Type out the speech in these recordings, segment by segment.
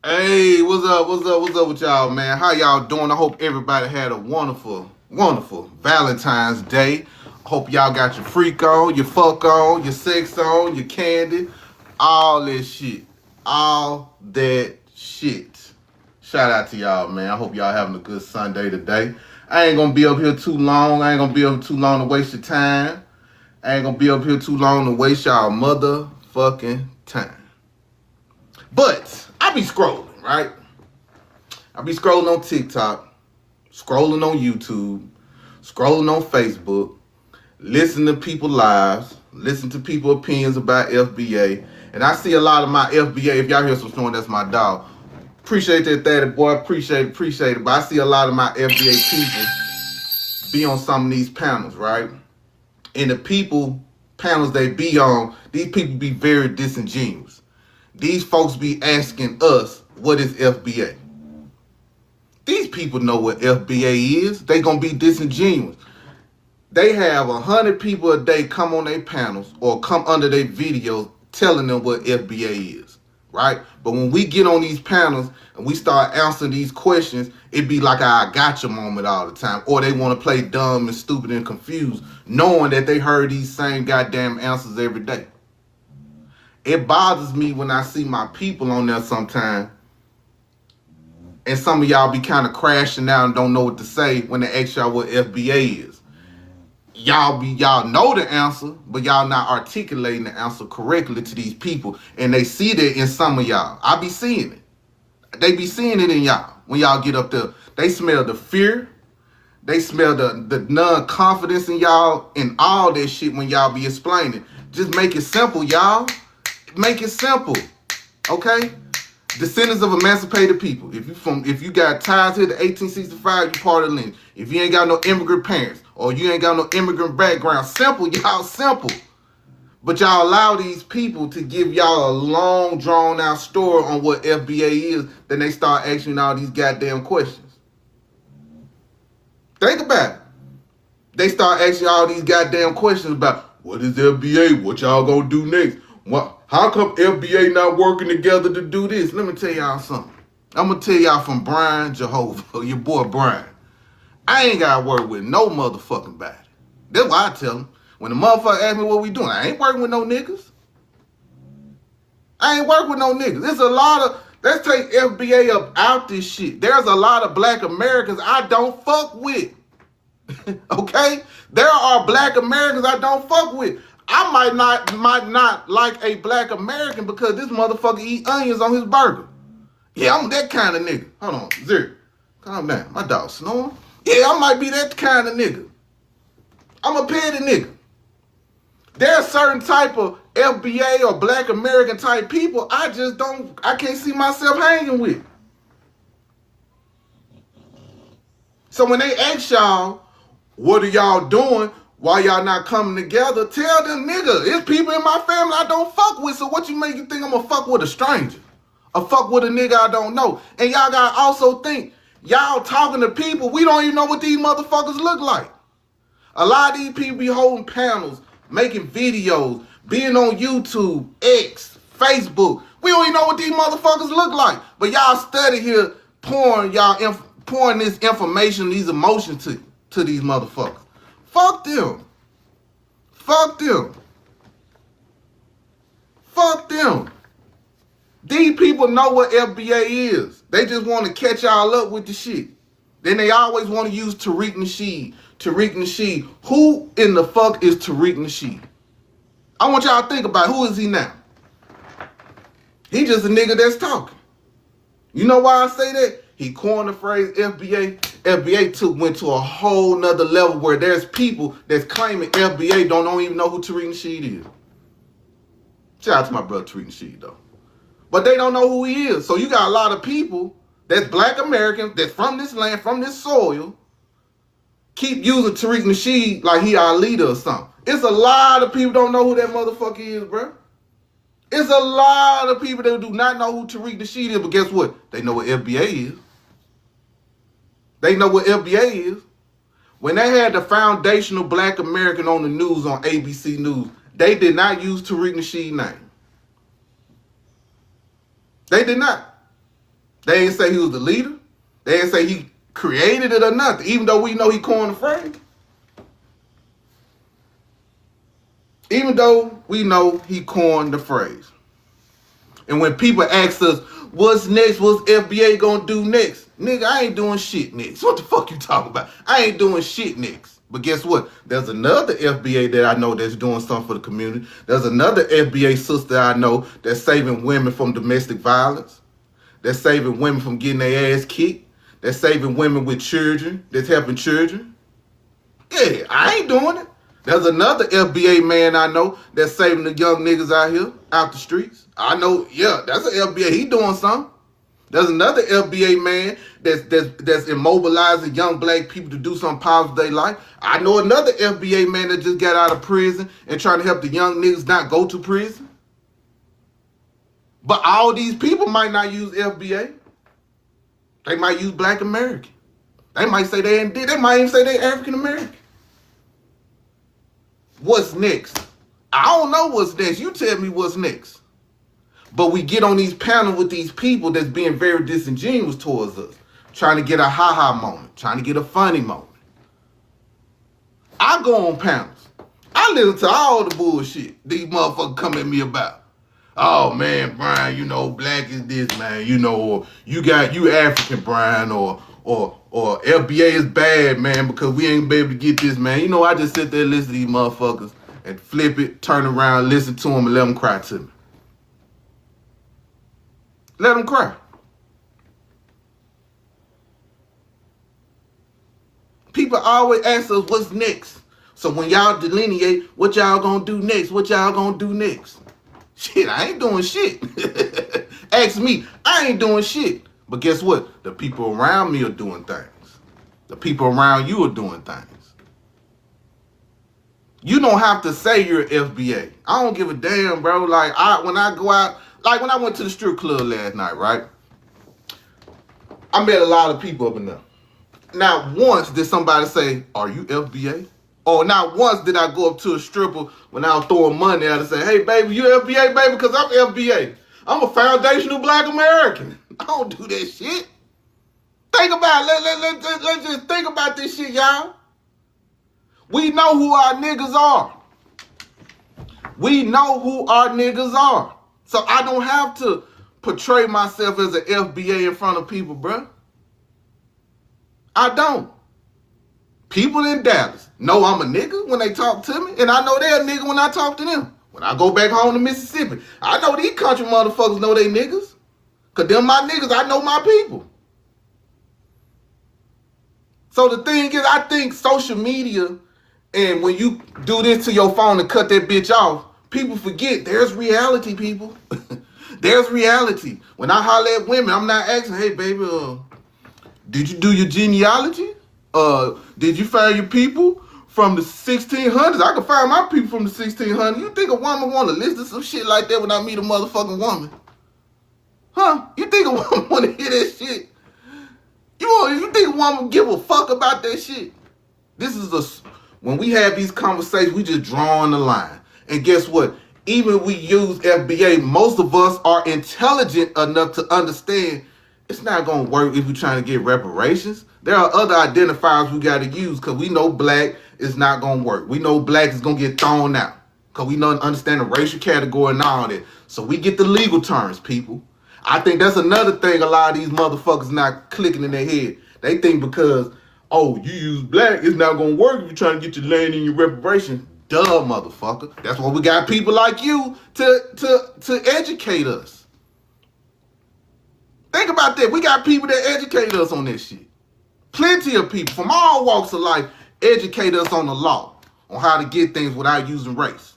Hey, what's up with y'all, man? How y'all doing? I hope everybody had a wonderful Valentine's Day. I hope y'all got your freak on, your fuck on, your sex on, your candy, all that shit. All that shit. Shout out to y'all, man. I hope y'all having a good Sunday today. I ain't gonna be up here too long. I ain't gonna be up too long to waste your time. I ain't gonna be up here too long to waste y'all motherfucking time. But I be scrolling, right? I be scrolling on TikTok, scrolling on YouTube, scrolling on Facebook, listening to people lives, listening to people opinions about FBA. And I see a lot of my FBA, if y'all hear some snoring, that's my dog. Appreciate that, Daddy boy. Appreciate it. But I see a lot of my FBA people be on some of these panels, right? And the people panels they be on, these people be very disingenuous. These folks be asking us, what is FBA? These people know what FBA is. They gonna be disingenuous. They have 100 people a day come on their panels or come under their videos telling them what FBA is, right? But when we get on these panels and we start answering these questions, it be like a I gotcha moment all the time. Or they want to play dumb and stupid and confused, knowing that they heard these same goddamn answers every day. It bothers me when I see my people on there sometimes, and some of y'all be kind of crashing out and don't know what to say when they ask y'all what FBA is. Y'all know the answer, but y'all not articulating the answer correctly to these people, and they see that in some of y'all. I be seeing it. They be seeing it in y'all when y'all get up there. They smell the fear. They smell the non-confidence in y'all and all that shit when y'all be explaining. Just make it simple, y'all. Make it simple, okay? Descendants of emancipated people. If you got ties here to 1865, you part of the lineage. If you ain't got no immigrant parents or you ain't got no immigrant background, simple, y'all, simple. But y'all allow these people to give y'all a long, drawn out story on what FBA is, then they start asking all these goddamn questions. Think about it. They start asking all these goddamn questions about what is FBA, what y'all gonna do next? How come FBA not working together to do this? Let me tell y'all something. I'm going to tell y'all from Brian Jehovah, your boy Brian. I ain't got to work with no motherfucking body. That's why I tell them. When the motherfucker ask me what we doing, I ain't working with no niggas. I ain't working with no niggas. There's a lot of, let's take FBA up out this shit. There's a lot of black Americans I don't fuck with. Okay? There are black Americans I don't fuck with. I might not like a black American because this motherfucker eat onions on his burger. Yeah, I'm that kind of nigga. Hold on, Zero. Calm down. My dog snoring. Yeah, I might be that kind of nigga. I'm a petty nigga. There's certain type of FBA or black American type people I can't see myself hanging with. So when they ask y'all, what are y'all doing? Why y'all not coming together? Tell them, nigga, it's people in my family I don't fuck with, so what you make you think I'm gonna fuck with a stranger? Or fuck with a nigga I don't know? And y'all gotta also think, y'all talking to people, we don't even know what these motherfuckers look like. A lot of these people be holding panels, making videos, being on YouTube, X, Facebook. We don't even know what these motherfuckers look like. But y'all study here pouring this information, these emotions to these motherfuckers. Fuck them. Fuck them. Fuck them. These people know what FBA is. They just want to catch y'all up with the shit. Then they always want to use Tariq Nasheed. Tariq Nasheed. Who in the fuck is Tariq Nasheed? I want y'all to think about it. Who is he now? He just a nigga that's talking. You know why I say that? He coined the phrase FBA. FBA went to a whole nother level where there's people that's claiming FBA don't even know who Tariq Nasheed is. Shout out to my brother Tariq Nasheed though. But they don't know who he is. So you got a lot of people that's black Americans that's from this land, from this soil, keep using Tariq Nasheed like he our leader or something. It's a lot of people don't know who that motherfucker is, bro. It's a lot of people that do not know who Tariq Nasheed is, but guess what? They know what FBA is. They know what FBA is. When they had the foundational black American on the news on ABC News, they did not use Tariq Nasheed's name. They did not. They ain't say he was the leader. They ain't say he created it or nothing, even though we know he coined the phrase. Even though we know he coined the phrase. And when people ask us, what's next? What's FBA gonna do next? Nigga, I ain't doing shit next. What the fuck you talking about? I ain't doing shit next. But guess what? There's another FBA that I know that's doing something for the community. There's another FBA sister I know that's saving women from domestic violence. That's saving women from getting their ass kicked. That's saving women with children. That's helping children. Yeah, I ain't doing it. There's another FBA man I know that's saving the young niggas out here, out the streets. I know, yeah, that's an FBA. He doing something. There's another FBA man that's immobilizing young black people to do something positive with their life. I know another FBA man that just got out of prison and trying to help the young niggas not go to prison. But all these people might not use FBA. They might use Black American. They might say they might even say they African American. What's next? I don't know what's next. You tell me what's next. But we get on these panels with these people that's being very disingenuous towards us, trying to get a ha-ha moment, trying to get a funny moment. I go on panels. I listen to all the bullshit these motherfuckers come at me about. Oh man, Brian, you know, black is this, man, you know, or you African, Brian, or FBA is bad, man, because we ain't be able to get this, man. You know, I just sit there and listen to these motherfuckers and flip it, turn around, listen to them, and let them cry to me. Let them cry. People always ask us, what's next? So when y'all delineate, what y'all gonna do next? What y'all gonna do next? Shit, I ain't doing shit. Ask me, I ain't doing shit. But guess what? The people around me are doing things. The people around you are doing things. You don't have to say you're FBA. I don't give a damn, bro. Like, when I go out, like when I went to the strip club last night, right? I met a lot of people up in there. Not once did somebody say, are you FBA? Or not once did I go up to a stripper when I was throwing money out and say, hey, baby, you FBA, baby? Because I'm FBA. I'm a foundational Black American. I don't do that shit. Think about it. Let's just think about this shit, y'all. We know who our niggas are. We know who our niggas are. So I don't have to portray myself as an FBA in front of people, bruh. I don't. People in Dallas know I'm a nigga when they talk to me, and I know they're a nigga when I talk to them. When I go back home to Mississippi, I know these country motherfuckers know they niggas. Because them my niggas, I know my people. So the thing is, I think social media, and when you do this to your phone and cut that bitch off, people forget there's reality, people. There's reality. When I holler at women, I'm not asking, hey, baby, did you do your genealogy? Did you find your people from the 1600s? I can find my people from the 1600s. You think a woman want to listen to some shit like that when I meet a motherfucking woman? Huh? You think a woman want to hear that shit? You think a woman give a fuck about that shit? When we have these conversations, we just drawing the line. And guess what? Even we use FBA, most of us are intelligent enough to understand it's not going to work if we're trying to get reparations. There are other identifiers we got to use because we know black is not going to work. We know black is going to get thrown out because we don't understand the racial category and all that. So we get the legal terms, people. I think that's another thing a lot of these motherfuckers not clicking in their head. They think because, oh, you use black, it's not going to work if you're trying to get your land and your reparation. Duh, motherfucker. That's why we got people like you to educate us. Think about that. We got people that educate us on this shit. Plenty of people from all walks of life educate us on the law, on how to get things without using race,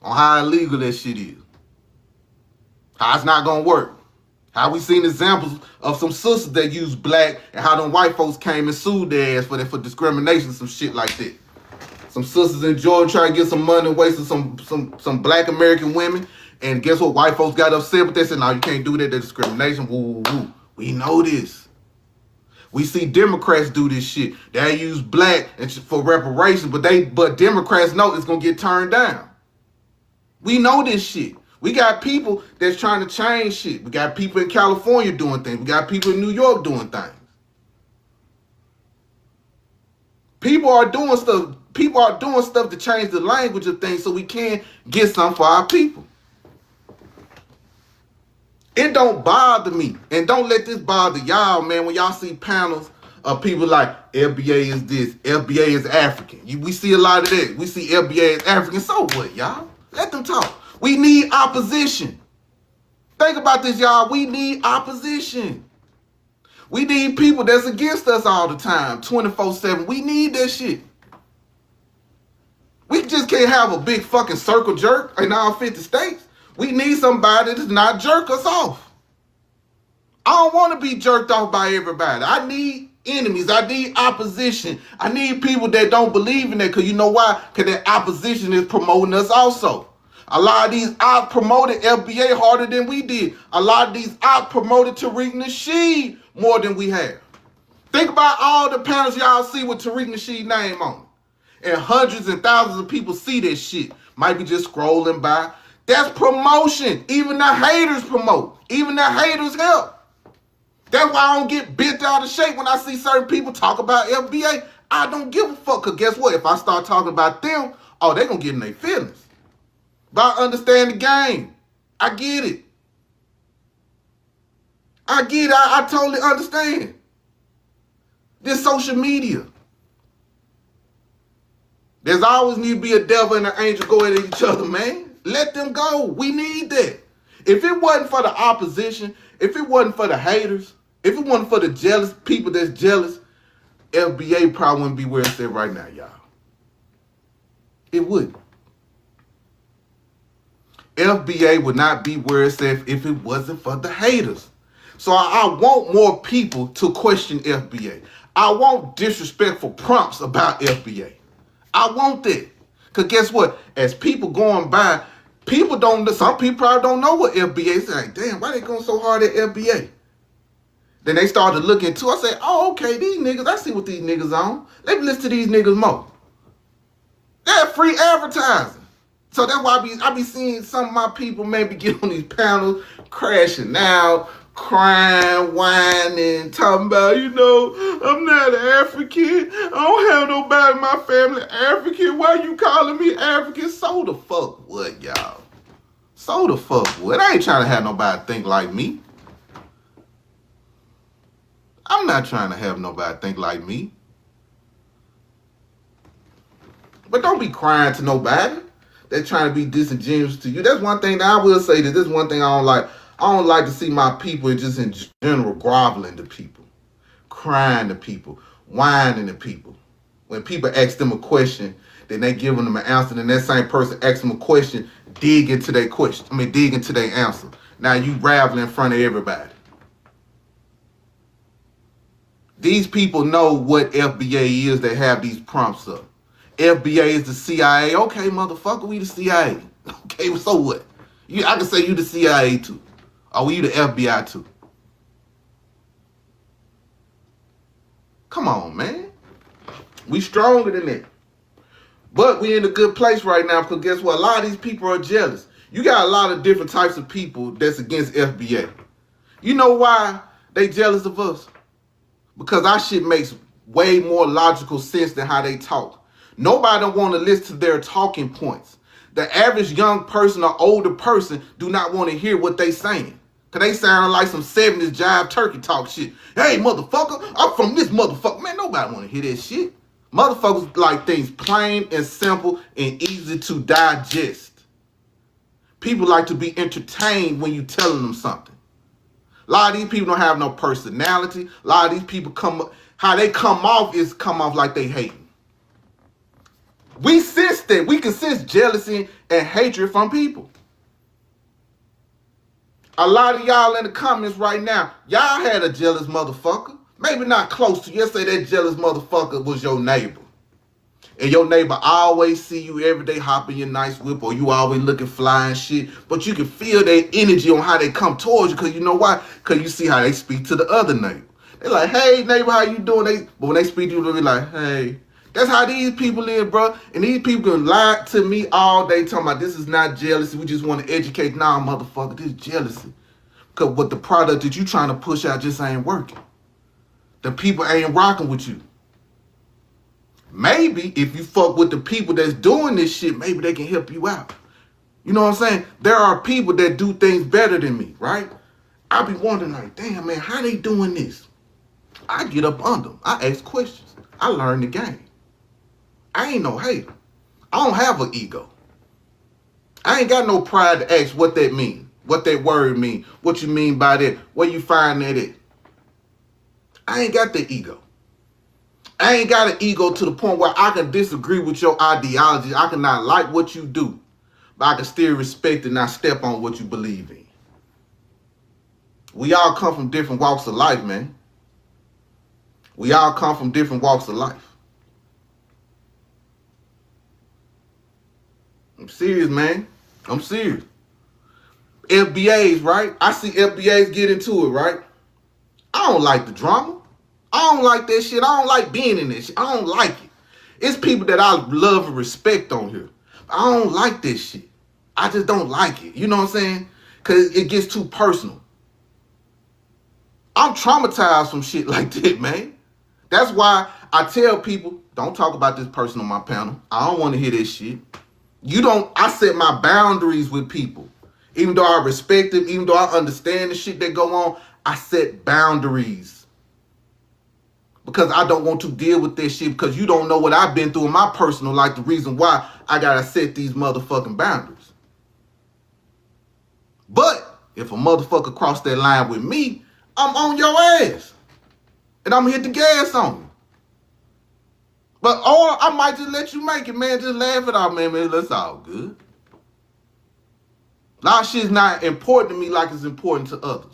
on how illegal that shit is, how it's not gonna work, how we seen examples of some sisters that use black and how them white folks came and sued their ass for discrimination, some shit like that. Some sisters in Georgia trying to get some money wasting some black American women. And guess what? White folks got upset with this and now you can't do that. That's discrimination. Woo, woo, woo. We know this. We see Democrats do this shit. They use black for reparations, but Democrats know it's gonna get turned down. We know this shit. We got people that's trying to change shit. We got people in California doing things. We got people in New York doing things. People are doing stuff. People are doing stuff to change the language of things so we can get something for our people. It don't bother me. And don't let this bother y'all, man, when y'all see panels of people like FBA is this, FBA is African. We see a lot of that. We see FBA is African. So what, y'all? Let them talk. We need opposition. Think about this, y'all. We need opposition. We need people that's against us all the time, 24/7. We need that shit. We just can't have a big fucking circle jerk in all 50 states. We need somebody that's not jerk us off. I don't want to be jerked off by everybody. I need enemies. I need opposition. I need people that don't believe in that. Because you know why? Because that opposition is promoting us also. A lot of these out promoted FBA harder than we did. A lot of these out promoted Tariq Nasheed more than we have. Think about all the panels y'all see with Tariq Nasheed's name on it. And hundreds and thousands of people see that shit. Might be just scrolling by. That's promotion. Even the haters promote. Even the haters help. That's why I don't get bent out of shape when I see certain people talk about FBA. I don't give a fuck. Because guess what? If I start talking about them, oh, they're going to get in their feelings. But I understand the game. I get it. I get it. I totally understand. This social media. There's always need to be a devil and an angel going at each other, man. Let them go. We need that. If it wasn't for the opposition, if it wasn't for the haters, if it wasn't for the jealous people that's jealous, FBA probably wouldn't be where it's at right now, y'all. It wouldn't. FBA would not be where it's at if it wasn't for the haters. So I want more people to question FBA. I want disrespectful prompts about FBA. I want that. Because guess what? As people going by, people don't, some people probably don't know what FBA is. Like, damn, why they going so hard at FBA? Then they started looking into it. I say, oh, okay, these niggas, I see what these niggas on. Let me listen to these niggas more. They're free advertising. So that's why I be seeing some of my people maybe get on these panels, crashing out, crying, whining, talking about, you know, I'm not African. I don't have nobody in my family African. Why you calling me African? So the fuck what, y'all? So the fuck what? I ain't trying to have nobody think like me. I'm not trying to have nobody think like me. But don't be crying to nobody. They're trying to be disingenuous to you. That's one thing that I will say, that this is one thing I don't like. I don't like to see my people just in general groveling to people, crying to people, whining to people. When people ask them a question, then they give them an answer, and that same person asks them a question, dig into their question. Dig into their answer. Now you raveling in front of everybody. These people know what FBA is. They have these prompts up. FBA is the CIA. Okay, motherfucker, we the CIA. Okay, so what? I can say you the CIA too. Or you the FBI too. Come on, man. We stronger than that. But we in a good place right now because guess what? A lot of these people are jealous. You got a lot of different types of people that's against FBA. You know why they jealous of us? Because our shit makes way more logical sense than how they talk. Nobody don't want to listen to their talking points. The average young person or older person do not want to hear what they saying. Because they sound like some 70s jive turkey talk shit. Hey, motherfucker, I'm from this motherfucker. Man, nobody want to hear that shit. Motherfuckers like things plain and simple and easy to digest. People like to be entertained when you telling them something. A lot of these people don't have no personality. A lot of these people how they come off like they hating. We sense that. We can sense jealousy and hatred from people. A lot of y'all in the comments right now, y'all had a jealous motherfucker. Maybe not close to you. Say that jealous motherfucker was your neighbor. And your neighbor always see you every day hopping your nice whip, or you always looking fly and shit. But you can feel their energy on how they come towards you, because you know why? Because you see how they speak to the other neighbor. They're like, hey, neighbor, how you doing? But when they speak to you, they'll be like, hey. That's how these people live, bro. And these people can lie to me all day talking about this is not jealousy. We just want to educate. Nah, motherfucker, this is jealousy. Because what the product that you trying to push out just ain't working. The people ain't rocking with you. Maybe if you fuck with the people that's doing this shit, maybe they can help you out. You know what I'm saying? There are people that do things better than me, right? I be wondering like, damn, man, how they doing this? I get up under them. I ask questions. I learn the game. I ain't no hater. I don't have an ego. I ain't got no pride to ask what that mean, what that word mean, what you mean by that, where you find that at. I ain't got the ego. I ain't got an ego to the point where I can disagree with your ideology. I can not like what you do, but I can still respect and not step on what you believe in. We all come from different walks of life, man. We all come from different walks of life. I'm serious, man. I'm serious. FBAs, right? I see FBAs get into it, right? I don't like the drama. I don't like that shit. I don't like being in this shit. I don't like it. It's people that I love and respect on here. I don't like this shit. I just don't like it. You know what I'm saying? Because it gets too personal. I'm traumatized from shit like that, man. That's why I tell people, don't talk about this person on my panel. I don't want to hear this shit. I set my boundaries with people. Even though I respect them, even though I understand the shit that go on, I set boundaries. Because I don't want to deal with this shit because you don't know what I've been through in my personal life, the reason why I gotta set these motherfucking boundaries. But if a motherfucker cross that line with me, I'm on your ass. And I'm gonna hit the gas on you. But or I might just let you make it, man. Just laugh it off, man. That's all good. A lot of shit's not important to me like it's important to others.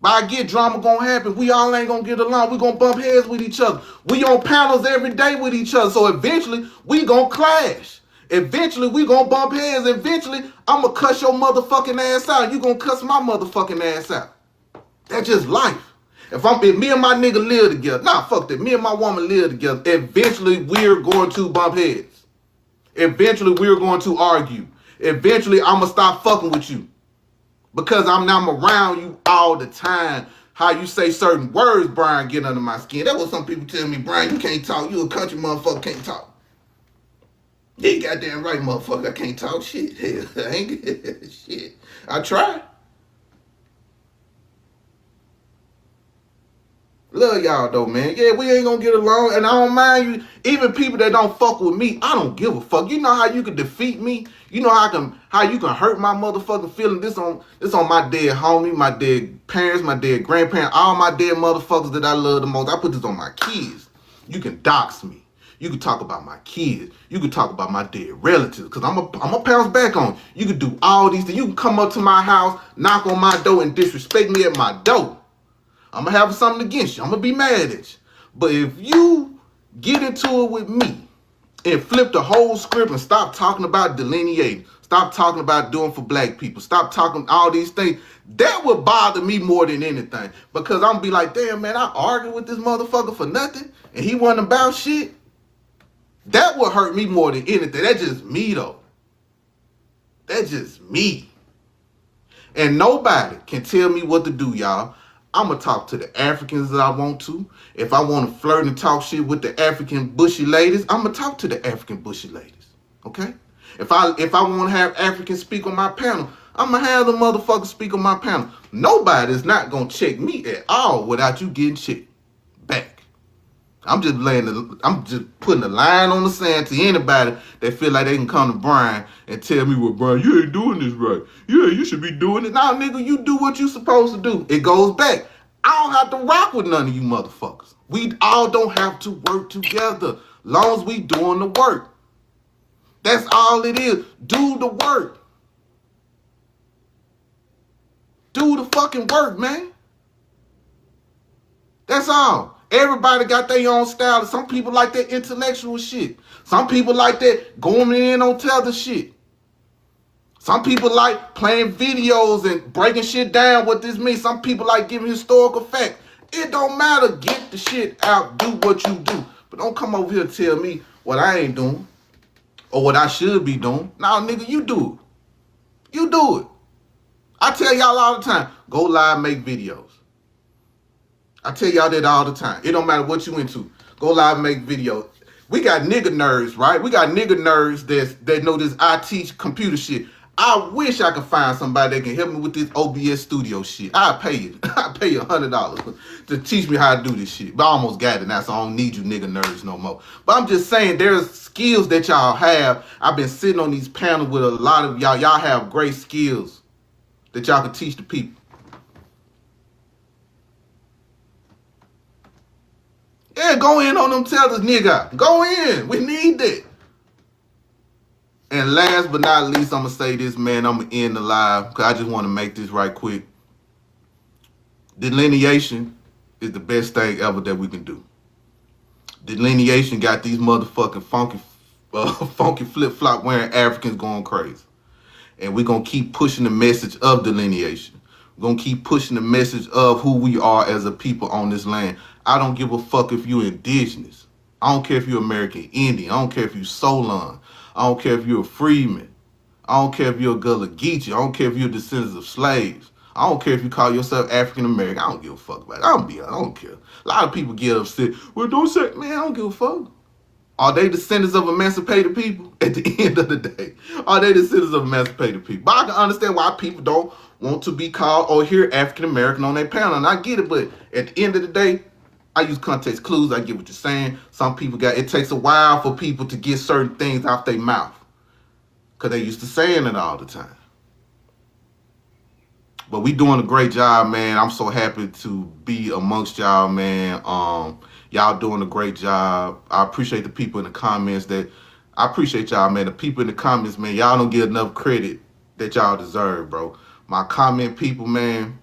But I get drama gonna happen. We all ain't gonna get along. We gonna bump heads with each other. We on panels every day with each other. So eventually, we gonna clash. Eventually, we gonna bump heads. Eventually, I'm gonna cuss your motherfucking ass out. You gonna cuss my motherfucking ass out. That's just life. If me and my nigga live together, nah, fuck that. Me and my woman live together. Eventually, we're going to bump heads. Eventually, we're going to argue. Eventually, I'm going to stop fucking with you. Because I'm around you all the time. How you say certain words, Brian, get under my skin. That's what some people tell me, Brian, you can't talk. You a country motherfucker, can't talk. Yeah, goddamn right, motherfucker, I can't talk shit. Hell, I ain't shit. I try. Love y'all though, man. Yeah, we ain't gonna get along, and I don't mind you. Even people that don't fuck with me, I don't give a fuck. You know how you can defeat me? You know how you can hurt my motherfucking feeling? This on my dead homie, my dead parents, my dead grandparents, all my dead motherfuckers that I love the most. I put this on my kids. You can dox me. You can talk about my kids. You can talk about my dead relatives, because I'm a pounce back on you. You can do all these things. You can come up to my house, knock on my door, and disrespect me at my door. I'm going to have something against you. I'm going to be mad at you. But if you get into it with me and flip the whole script and stop talking about delineating, stop talking about doing for black people, stop talking all these things, that would bother me more than anything. Because I'm going to be like, damn, man, I argued with this motherfucker for nothing and he wasn't about shit. That would hurt me more than anything. That's just me, though. That's just me. And nobody can tell me what to do, y'all. I'm going to talk to the Africans that I want to. If I want to flirt and talk shit with the African bushy ladies, I'm going to talk to the African bushy ladies. Okay? If I want to have Africans speak on my panel, I'm going to have the motherfuckers speak on my panel. Nobody's not going to check me at all without you getting checked back. I'm just putting a line on the sand to anybody that feel like they can come to Brian and tell me, well, Brian, you ain't doing this right. Yeah, you should be doing it. Nah, nigga, you do what you supposed to do. It goes back. I don't have to rock with none of you motherfuckers. We all don't have to work together. Long as we doing the work. That's all it is. Do the work. Do the fucking work, man. That's all. Everybody got their own style. Some people like that intellectual shit. Some people like that going in on tether shit. Some people like playing videos and breaking shit down what this means. Some people like giving historical facts. It don't matter. Get the shit out. Do what you do. But don't come over here and tell me what I ain't doing or what I should be doing. Nah, nigga, you do it. You do it. I tell y'all all the time, go live, make videos. I tell y'all that all the time. It don't matter what you into. Go live, make videos. We got nigga nerds, right? We got nigga nerds that know this I teach computer shit. I wish I could find somebody that can help me with this OBS studio shit. I'll pay you. I'll pay you $100 to teach me how to do this shit. But I almost got it now, so I don't need you nigga nerds no more. But I'm just saying, there's skills that y'all have. I've been sitting on these panels with a lot of y'all. Y'all have great skills that y'all can teach the people. Yeah, go in on them tellers, nigga. Go in. We need that. And last but not least, I'm going to say this, man. I'm going to end the live because I just want to make this right quick. Delineation is the best thing ever that we can do. Delineation got these motherfucking funky flip-flop wearing Africans going crazy. And we're going to keep pushing the message of delineation. We're going to keep pushing the message of who we are as a people on this land. I don't give a fuck if you're indigenous. I don't care if you're American Indian. I don't care if you're Solon. I don't care if you're a freeman. I don't care if you're a Gullah Geechee. I don't care if you're descendants of slaves. I don't care if you call yourself African American. I don't give a fuck about it. I don't care. A lot of people get upset. Well, don't say, man, I don't give a fuck. Are they descendants of emancipated people? At the end of the day, are they descendants of emancipated people? But I can understand why people don't want to be called or hear African American on their panel, and I get it. But at the end of the day, I use context clues. I get what you're saying. Some people it takes a while for people to get certain things out their mouth because they used to saying it all the time. But we doing a great job, man. I'm so happy to be amongst y'all, man. Y'all doing a great job. I appreciate the people in the comments I appreciate y'all, man. The people in the comments, man, y'all don't get enough credit that y'all deserve, bro. My comment people, man,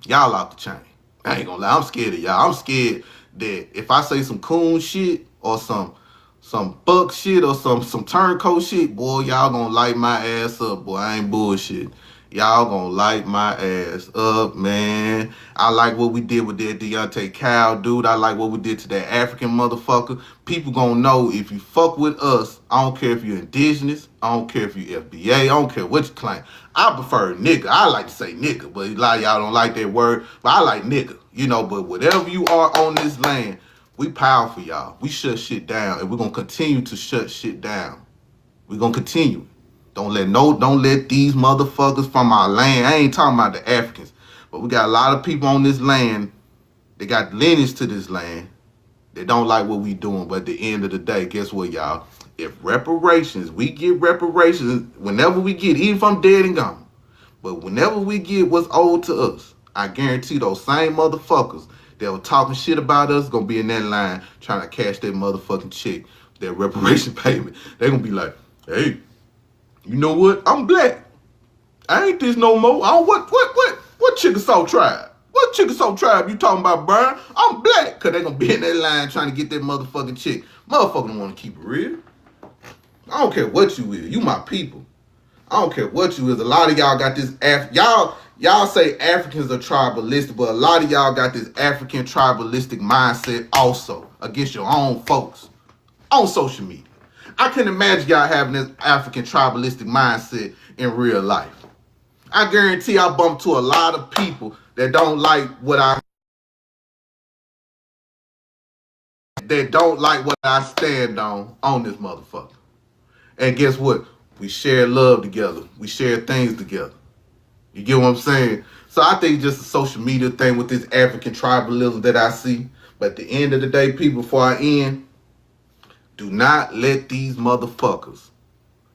y'all off the chain. I ain't gonna lie, I'm scared of y'all. I'm scared that if I say some coon shit or some buck shit or some turncoat shit, boy, y'all gonna light my ass up, boy. I ain't bullshit. Y'all gonna light my ass up, man. I like what we did with that Deontay Cal dude. I like what we did to that African motherfucker. People gonna know if you fuck with us. I don't care if you're indigenous. I don't care if you FBA. I don't care what you claim. I prefer nigga. I like to say nigga, but a lot of y'all don't like that word. But I like nigga, you know. But whatever you are on this land, we powerful, y'all. We shut shit down, and we're gonna continue to shut shit down. We're gonna continue. Don't let these motherfuckers from our land. I ain't talking about the Africans, but we got a lot of people on this land. They got lineage to this land. They don't like what we doing, but at the end of the day, guess what, y'all? If reparations, we get reparations whenever we get, even if I'm dead and gone. But whenever we get what's owed to us, I guarantee those same motherfuckers that were talking shit about us gonna be in that line trying to cash that motherfucking check, that reparation payment. They gonna be like, hey, you know what? I'm black. I ain't this no more. I don't, what Chickasaw tribe? What Chickasaw tribe you talking about, Brian? I'm black. Cause they gonna be in that line trying to get that motherfucking chick. Motherfucker don't wanna keep it real. I don't care what you is. You my people. I don't care what you is. A lot of y'all got this y'all say Africans are tribalistic, but a lot of y'all got this African tribalistic mindset also against your own folks on social media. I can imagine y'all having this African tribalistic mindset in real life. I guarantee I bump to a lot of people that don't like what I stand on this motherfucker. And guess what? We share love together. We share things together. You get what I'm saying? So I think just a social media thing with this African tribalism that I see. But at the end of the day, people, before I end, do not let these motherfuckers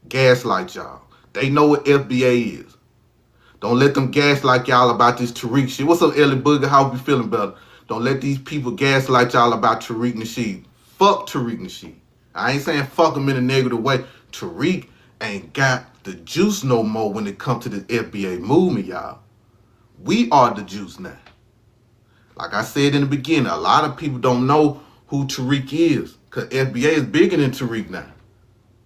gaslight y'all. They know what FBA is. Don't let them gaslight y'all about this Tariq shit. What's up, Ellie Booger? How we feeling better? Don't let these people gaslight y'all about Tariq Nasheed. Fuck Tariq Nasheed. I ain't saying fuck him in a negative way. Tariq ain't got the juice no more when it comes to this FBA movement, y'all. We are the juice now. Like I said in the beginning, a lot of people don't know who Tariq is. Because FBA is bigger than Tariq now.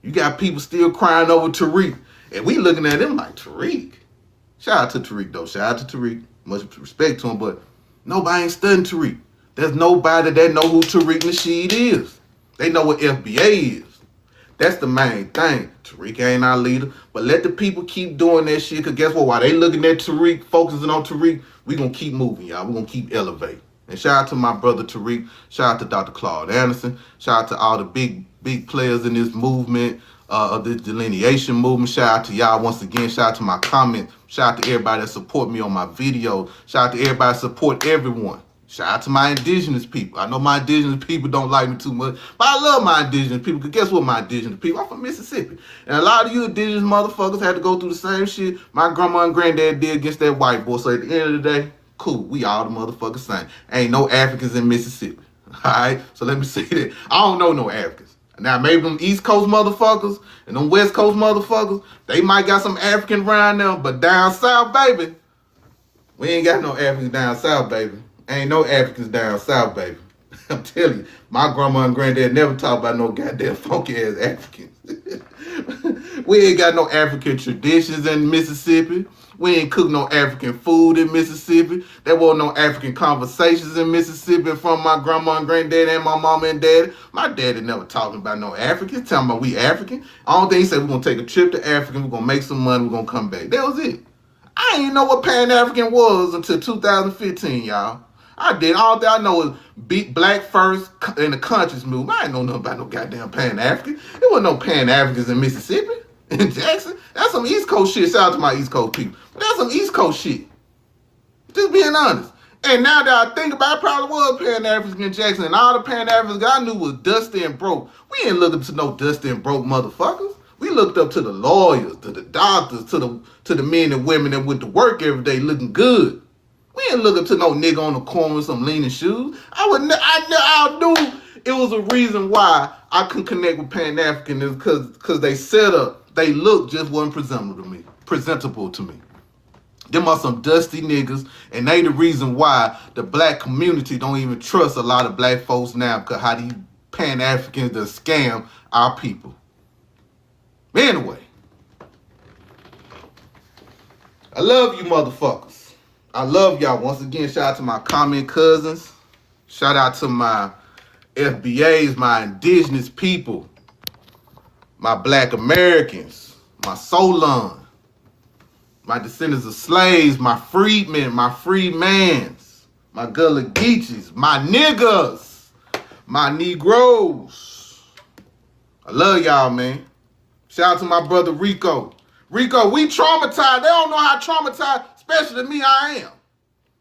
You got people still crying over Tariq. And we looking at him like, Tariq? Shout out to Tariq, though. Shout out to Tariq. Much respect to him. But nobody ain't studying Tariq. There's nobody that know who Tariq Nasheed is. They know what FBA is. That's the main thing. Tariq ain't our leader, but let the people keep doing that shit, because guess what? While they looking at Tariq, focusing on Tariq, we going to keep moving, y'all. We going to keep elevating. And shout out to my brother Tariq. Shout out to Dr. Claude Anderson. Shout out to all the big players in this movement, of this delineation movement. Shout out to y'all once again. Shout out to my comments. Shout out to everybody that support me on my videos. Shout out to everybody that support everyone. Shout out to my indigenous people. I know my indigenous people don't like me too much, but I love my indigenous people, because guess what, my indigenous people? I'm from Mississippi. And a lot of you indigenous motherfuckers had to go through the same shit my grandma and granddad did against that white boy. So at the end of the day, cool. We all the motherfuckers same. Ain't no Africans in Mississippi. All right? So let me say that. I don't know no Africans. Now, maybe them East Coast motherfuckers and them West Coast motherfuckers, they might got some African around them, but down south, baby, we ain't got no Africans down south, baby. Ain't no Africans down south, baby. I'm telling you, my grandma and granddad never talked about no goddamn funky ass Africans. We ain't got no African traditions in Mississippi. We ain't cook no African food in Mississippi. There wasn't no African conversations in Mississippi from my grandma and granddad and my mama and daddy. My daddy never talking about no Africans, talking about we African. All thing he said, we're going to take a trip to Africa, we're going to make some money, we're going to come back. That was it. I didn't even know what Pan-African was until 2015, y'all. I did. All that I know is beat black first in the conscious movement. I ain't know nothing about no goddamn Pan-African. There wasn't no Pan-Africans in Mississippi, in Jackson. That's some East Coast shit. Shout out to my East Coast people. But that's some East Coast shit. Just being honest. And now that I think about it, probably was Pan-African in Jackson. And all the Pan-Africans I knew was dusty and broke. We ain't looking to no dusty and broke motherfuckers. We looked up to the lawyers, to the doctors, to the men and women that went to work every day looking good. We ain't looking to no nigga on the corner with some leaning shoes. I knew it was a reason why I couldn't connect with Pan-Africans, because they set up, they look just wasn't presentable to me. Them are some dusty niggas, and they the reason why the black community don't even trust a lot of black folks now, because how these Pan-Africans that scam our people. Anyway, I love you motherfuckers. I love y'all. Once again, shout out to my comment cousins. Shout out to my FBAs, my indigenous people, my black Americans, my Solon, my descendants of slaves, my freedmen, my freedmans, my Gullah Geechees, my niggas, my Negroes. I love y'all, man. Shout out to my brother Rico. Rico, we traumatized. They don't know how traumatized, especially me, I am.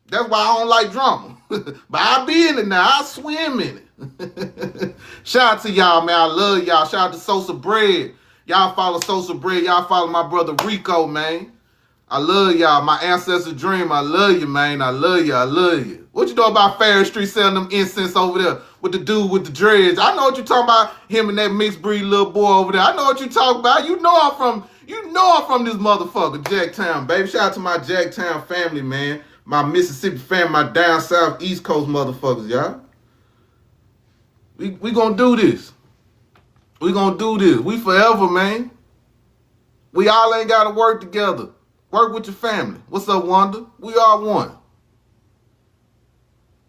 That's why I don't like drama. But I be in it now. I swim in it. Shout out to y'all, man. I love y'all. Shout out to Sosa Bread. Y'all follow Sosa Bread. Y'all follow my brother Rico, man. I love y'all. My ancestor dream. I love you, man. I love you. I love you. What you know about Fair Street selling them incense over there with the dude with the dreads? I know what you talking about. Him and that mixed breed little boy over there. I know what you talking about. You know I'm from this motherfucker, Jacktown, baby. Shout out to my Jacktown family, man. My Mississippi family, my down south East Coast motherfuckers, y'all. We gonna do this. We gonna do this. We forever, man. We all ain't gotta work together. Work with your family. What's up, Wanda? We all one.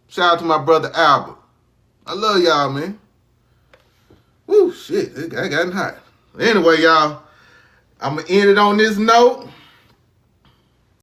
Shout out to my brother Albert. I love y'all, man. Woo, shit, it got gotten hot. Anyway, y'all, I'm going to end it on this note.